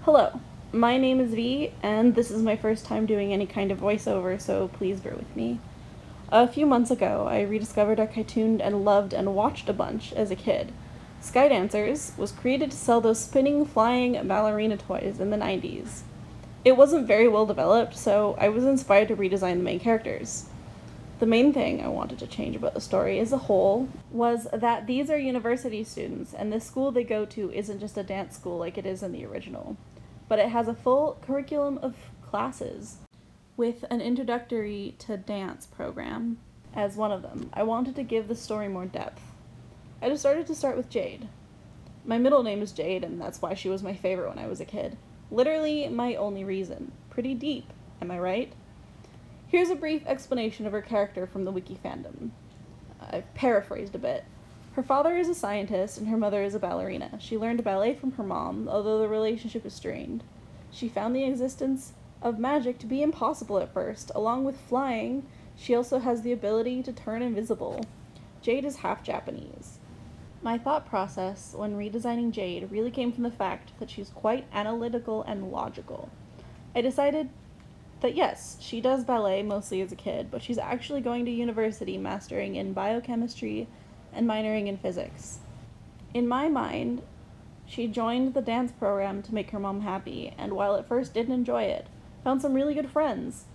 Hello, my name is V, and this is my first time doing any kind of voiceover, so please bear with me. A few months ago, I rediscovered a cartoon and loved and watched a bunch as a kid. Skydancers was created to sell those spinning, flying ballerina toys in the 90s. It wasn't very well developed, so I was inspired to redesign the main characters. The main thing I wanted to change about the story as a whole was that these are university students, and the school they go to isn't just a dance school like it is in the original, but it has a full curriculum of classes with an introductory to dance program as one of them. I wanted to give the story more depth. I decided to start with Jade. My middle name is Jade, and that's why she was my favorite when I was a kid. Literally my only reason. Pretty deep, am I right? Here's a brief explanation of her character from the wiki fandom. I've paraphrased a bit. Her father is a scientist and her mother is a ballerina. She learned ballet from her mom, although the relationship is strained. She found the existence of magic to be impossible at first. Along with flying, she also has the ability to turn invisible. Jade is half Japanese. My thought process when redesigning Jade really came from the fact that she's quite analytical and logical. I decided that yes, she does ballet mostly as a kid, but she's actually going to university majoring in biochemistry and minoring in physics. In my mind, she joined the dance program to make her mom happy, and while at first didn't enjoy it, found some really good friends,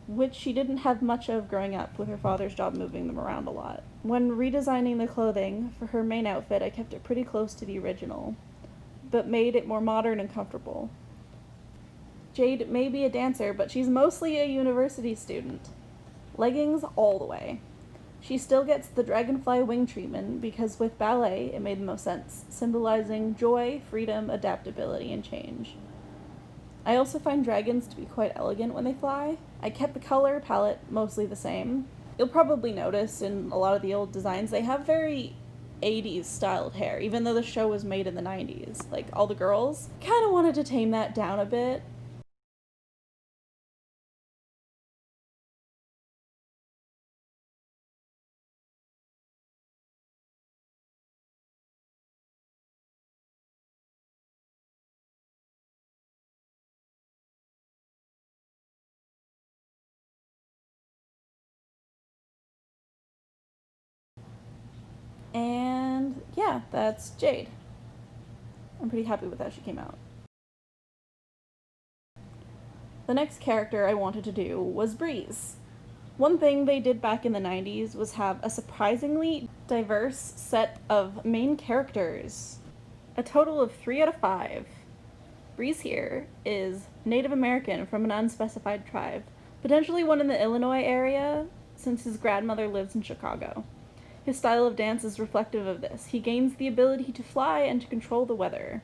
which she didn't have much of growing up with her father's job moving them around a lot. When redesigning the clothing for her main outfit, I kept it pretty close to the original, but made it more modern and comfortable. Jade may be a dancer, but she's mostly a university student. Leggings all the way. She still gets the dragonfly wing treatment because with ballet it made the most sense, symbolizing joy, freedom, adaptability, and change. I also find dragons to be quite elegant when they fly. I kept the color palette mostly the same. You'll probably notice in a lot of the old designs they have very 80s styled hair, even though the show was made in the 90s. Like all the girls. Kinda wanted to tame that down a bit. And yeah, that's Jade. I'm pretty happy with how she came out. The next character I wanted to do was Breeze. One thing they did back in the 90s was have a surprisingly diverse set of main characters. A total of 3 out of 5. Breeze here is Native American from an unspecified tribe, potentially one in the Illinois area, since his grandmother lives in Chicago. His style of dance is reflective of this. He gains the ability to fly and to control the weather.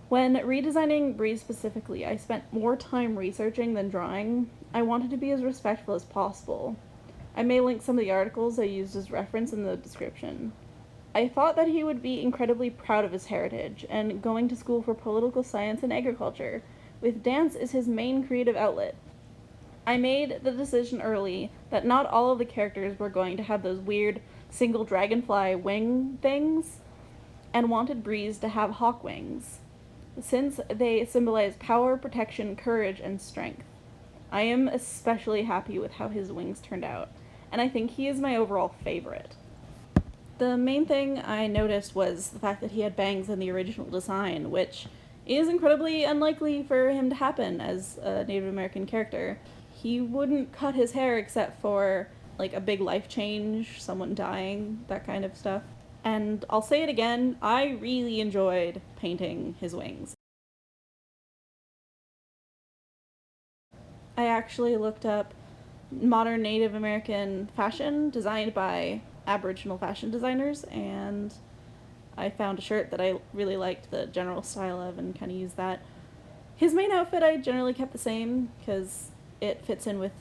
When redesigning Breeze specifically, I spent more time researching than drawing. I wanted to be as respectful as possible. I may link some of the articles I used as reference in the description. I thought that he would be incredibly proud of his heritage and going to school for political science and agriculture, with dance as his main creative outlet. I made the decision early that not all of the characters were going to have those weird single dragonfly wing things, and wanted Breeze to have hawk wings, since they symbolize power, protection, courage, and strength. I am especially happy with how his wings turned out, and I think he is my overall favorite. The main thing I noticed was the fact that he had bangs in the original design, which is incredibly unlikely for him to happen as a Native American character. He wouldn't cut his hair except for like a big life change, someone dying, that kind of stuff. And I'll say it again, I really enjoyed painting his wings. I actually looked up modern Native American fashion designed by Aboriginal fashion designers, and I found a shirt that I really liked the general style of and kind of used that. His main outfit I generally kept the same because it fits in with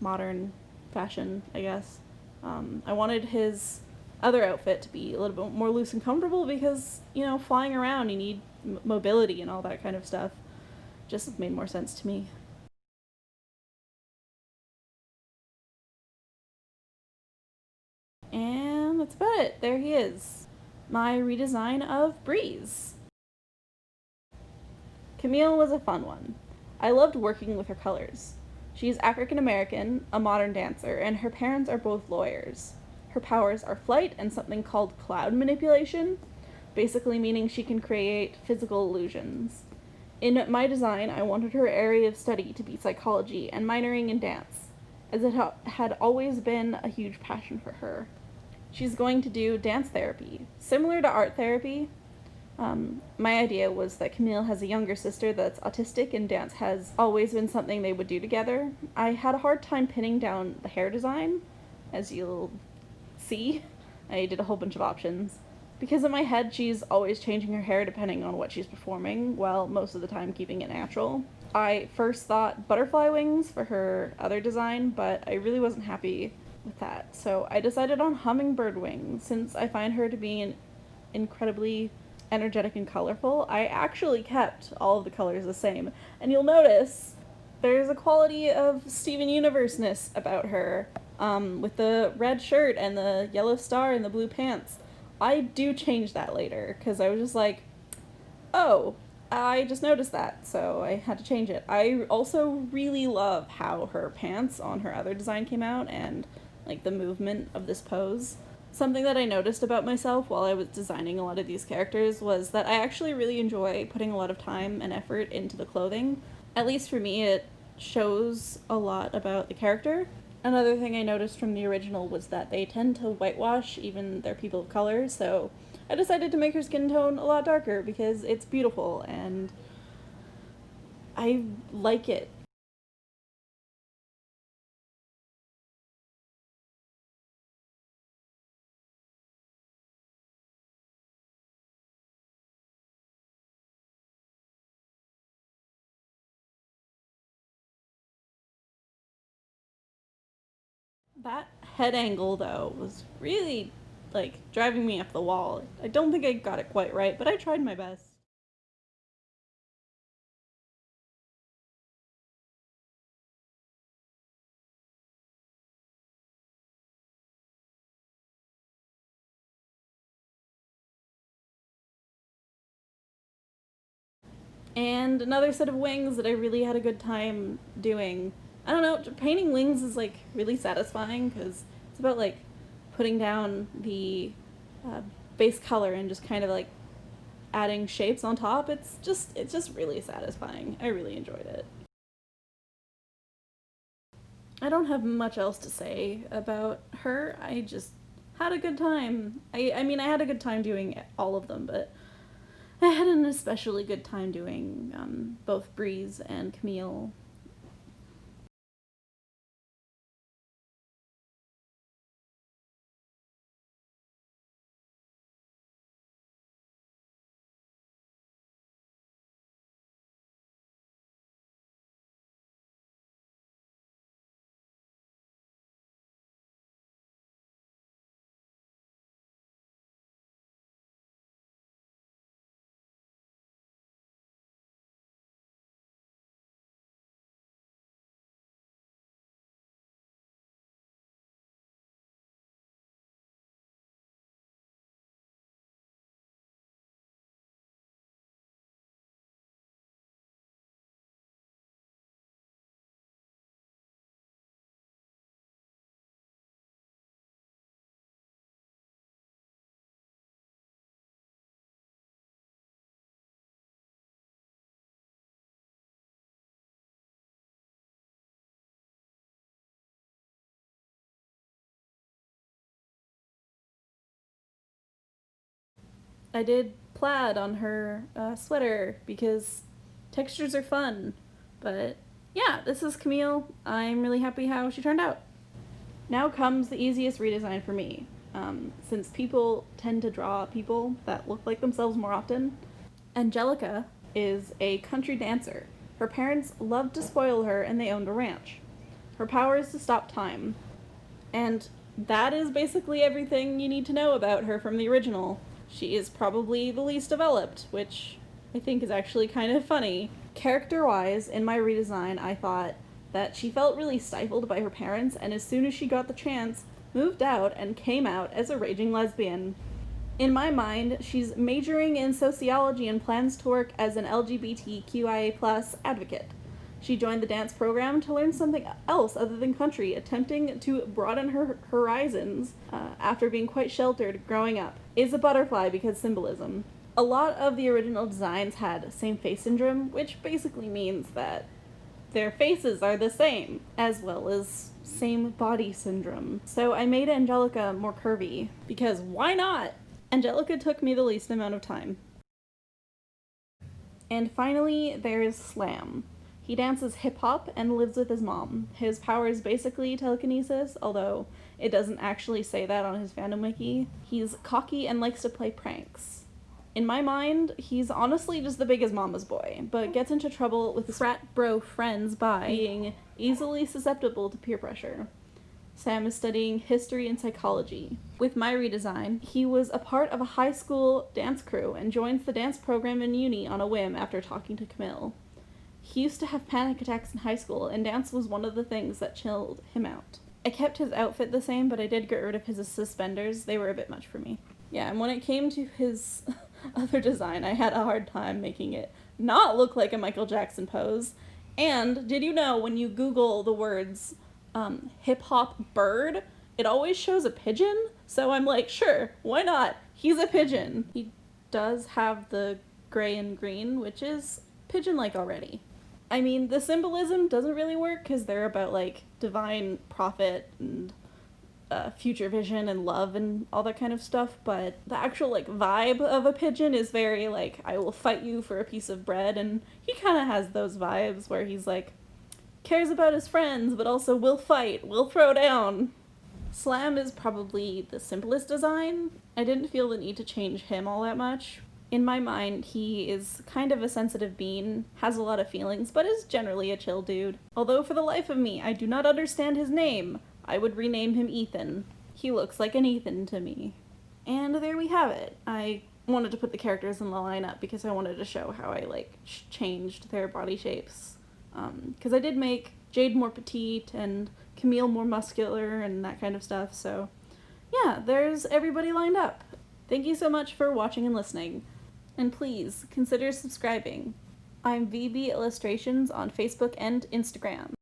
modern fashion, I guess. I wanted his other outfit to be a little bit more loose and comfortable because, flying around you need mobility and all that kind of stuff. Just made more sense to me. And that's about it. There he is. My redesign of Breeze. Camille was a fun one. I loved working with her colors. She's African American, a modern dancer, and her parents are both lawyers. Her powers are flight and something called cloud manipulation, basically meaning she can create physical illusions. In my design, I wanted her area of study to be psychology and minoring in dance, as it had always been a huge passion for her. She's going to do dance therapy, similar to art therapy. My idea was that Camille has a younger sister that's autistic, and dance has always been something they would do together. I had a hard time pinning down the hair design, as you'll see. I did a whole bunch of options. Because in my head, she's always changing her hair depending on what she's performing, while most of the time keeping it natural. I first thought butterfly wings for her other design, but I really wasn't happy with that. So I decided on hummingbird wings, since I find her to be incredibly energetic and colorful. I actually kept all of the colors the same, and you'll notice there's a quality of Steven Universe-ness about her, with the red shirt and the yellow star and the blue pants. I do change that later, because I was just like, oh, I just noticed that, so I had to change it. I also really love how her pants on her other design came out, and like the movement of this pose. Something that I noticed about myself while I was designing a lot of these characters was that I actually really enjoy putting a lot of time and effort into the clothing. At least for me, it shows a lot about the character. Another thing I noticed from the original was that they tend to whitewash even their people of color, so I decided to make her skin tone a lot darker because it's beautiful and I like it. That head angle, though, was really, like, driving me up the wall. I don't think I got it quite right, but I tried my best. And another set of wings that I really had a good time doing. I don't know, painting wings is, like, really satisfying because it's about, like, putting down the uh, base color and just kind of, like, adding shapes on top. It's just really satisfying. I really enjoyed it. I don't have much else to say about her. I just had a good time. I mean, I had a good time doing all of them, but I had an especially good time doing both Breeze and Camille. I did plaid on her sweater because textures are fun. But yeah, this is Camille. I'm really happy how she turned out. Now comes the easiest redesign for me. Since people tend to draw people that look like themselves more often, Angelica is a country dancer. Her parents loved to spoil her and they owned a ranch. Her power is to stop time. And that is basically everything you need to know about her from the original. She is probably the least developed, which I think is actually kind of funny. Character wise, in my redesign, I thought that she felt really stifled by her parents, and as soon as she got the chance, moved out and came out as a raging lesbian. In my mind, she's majoring in sociology and plans to work as an LGBTQIA+ advocate. She joined the dance program to learn something else other than country, attempting to broaden her horizons after being quite sheltered growing up. Is a butterfly because symbolism. A lot of the original designs had same face syndrome, which basically means that their faces are the same, as well as same body syndrome. So I made Angelica more curvy, because why not? Angelica took me the least amount of time. And finally, there's Slam. He dances hip-hop and lives with his mom. His power is basically telekinesis, although it doesn't actually say that on his fandom wiki. He's cocky and likes to play pranks. In my mind, he's honestly just the biggest mama's boy, but gets into trouble with his frat bro friends by being easily susceptible to peer pressure. Sam is studying history and psychology. With my redesign, he was a part of a high school dance crew and joins the dance program in uni on a whim after talking to Camille. He used to have panic attacks in high school, and dance was one of the things that chilled him out. I kept his outfit the same, but I did get rid of his suspenders. They were a bit much for me. Yeah, and when it came to his other design, I had a hard time making it not look like a Michael Jackson pose. And did you know when you Google the words hip-hop bird, it always shows a pigeon? So I'm like, sure, why not? He's a pigeon. He does have the gray and green, which is pigeon-like already. I mean, the symbolism doesn't really work because they're about, like, divine prophet and future vision and love and all that kind of stuff, but the actual, like, vibe of a pigeon is very, like, I will fight you for a piece of bread, and he kind of has those vibes where he's, like, cares about his friends, but also will fight, will throw down. Slam is probably the simplest design. I didn't feel the need to change him all that much. In my mind, he is kind of a sensitive being, has a lot of feelings, but is generally a chill dude. Although for the life of me, I do not understand his name. I would rename him Ethan. He looks like an Ethan to me. And there we have it. I wanted to put the characters in the lineup because I wanted to show how I, like, changed their body shapes. Because I did make Jade more petite and Camille more muscular and that kind of stuff, so yeah, there's everybody lined up. Thank you so much for watching and listening. And please, consider subscribing. I'm VB Illustrations on Facebook and Instagram.